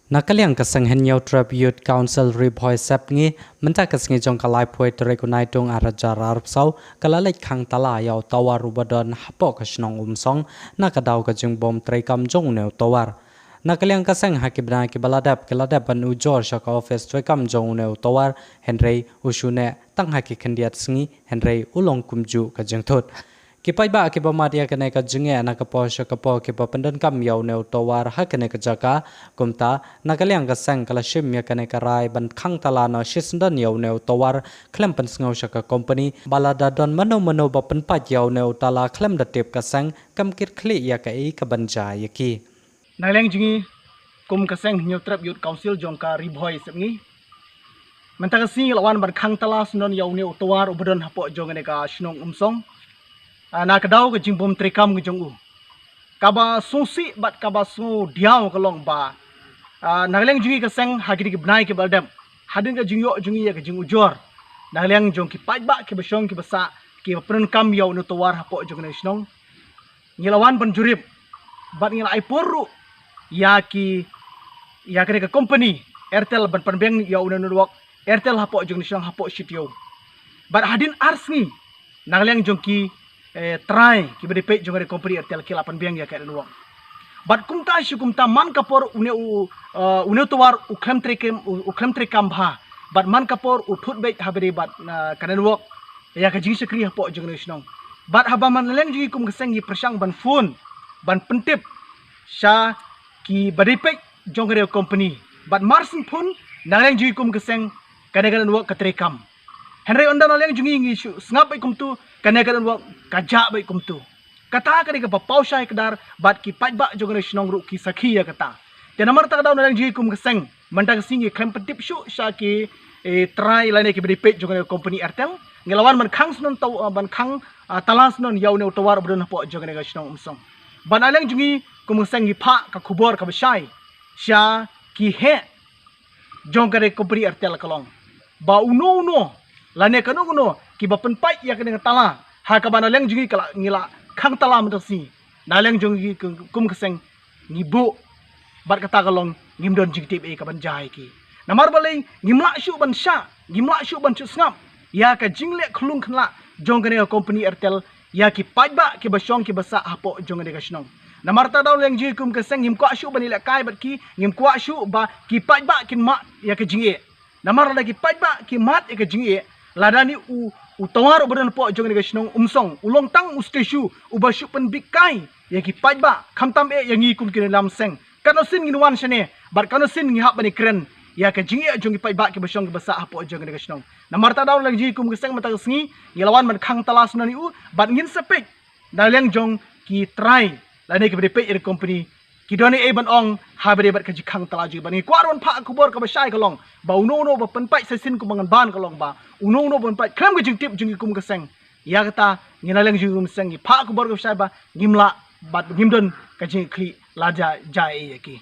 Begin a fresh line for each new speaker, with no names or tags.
Nakaliang kasang Henyao Tribute Council Report Sapngi menta kasngi jong kalai poet rekunai tung araja rarpsau kalalai khang tala yau tawar rubadon hapo kasnong umsong nakadaw kajung bom trekam jong neu tawar. Nakaliang kasang hakibna kibaladap ban ujor shaka office trekam jong neu tawar Henry usune tang haki kendiat sngi Henry ulong kumju kajung thot. Kipai ba kipa madia kene ka junge na ka po sha ka po kipa pandan kam yau neu tawar ha kene ka jaka kumta nakaliang ka sang kala shim ya kene ka rai ban khang tala no shisndan yau neu tawar klem pan sngo sha ka company balada don mano ba pan pa yau neu tala klem da tep ka sang kam kit khli ya ka e ka banja yaki
nakaliang jungi kum ka sang Henyao Tribute Council jong ka ribhoi sepngi menta ka sing lawan ban khang tala snon yau neu tawar ubadon hapo jong ne ka shnong umsong na kadaw ke jimbom trekam ke jong u kaba susi bat kaba su diaw kalong ba nagleng jungi ke seng hagiri ke bnai ke baldam hadin ke jingyo jungi ya ke jing ujor nagleng jong ki paj ba ke basong ke basa ke pren kam yaw no tawar hapo jong ne snong ngilawan ban jurip bat ngila ai poru ya ke company Airtel ban panbeng yaw no wak Airtel hapo jong ne snong hapo shityo bat hadin arsni nagleng jong ki try ki bade pe jong company Airtel ki lapan biang ya ka nuang bat kumta shu kumta man kapor une tawar ukham trekam bha bat man kapor uthut be habere bat kanan wok ya ka jing sekri hapo jong snong bat haba man leng ji kum geseng yi persang ban phone ban pentip sha ki bade pe jong company bat marsin phone naleng ji kum geseng kanan wok ka trekam Henry onda naleng jungi ngi snap bai kumtu kanekan wak kajak bai kumtu kata kani ka papau syai kedar bat ki pajba jogane snong ru ki sakhi ya kata te namar tak daw naleng jungi kum keseng mantang singi klem petip syu sya ki try lane ki bedi page jogane company Airtel ngelawan man khang snon taw ban khang talas non yaw ne tawar bron po jogane ga snong umsong ban naleng jungi kum keseng gi pha ka khubor ka syai sya ki he jogane company Airtel kalong ba uno lane kanu ki bapen pai ya kene tala ha ka bana leng jungi kala ngila khang tala mtasi na leng jungi kum keseng ngibu bat kata kalong ngimdon jigtip e ka ban jai ki namar balai ngimla shu ban sha ngimla shu ban chu snap ya ka jingle khulung khla jong kene company Airtel ya ki pajba ki basong ki basa hapo jong kene ka snong namar ta daw leng jungi kum keseng ngim kwa shu ban ila kai bat ki ngim kwa shu ba ki pajba kin ma ya ka jingi namar lagi pajba ki mat e ka jingi ladani utawar ubadan po jong ne gasnong umsong ulong tang usteshu ubashu pen bikai ya ki pajba khamtam e yangi kum kin lam seng kanosin nginwan shane bar kanosin ngi hab bani kren ya ka jingi jong ki pajba ki basong ki basa apo jong ne gasnong namarta daw lang ji kum geseng mata sngi ngelawan man khang talas nani u bat ngin sepek daleng jong ki try lane ki bede pe company kidoni e ban ong habere bat kaji khang talaju bani kwarwan pha kubor ka basai kalong ba uno ba panpai sesin ku mangan ban kalong ba uno ban pai kram ka jingtip jingi kum kaseng ya kata nginaleng jingum sengi pha kubor ka basai ba ngimla bat ngimdon kaji kli laja jai yaki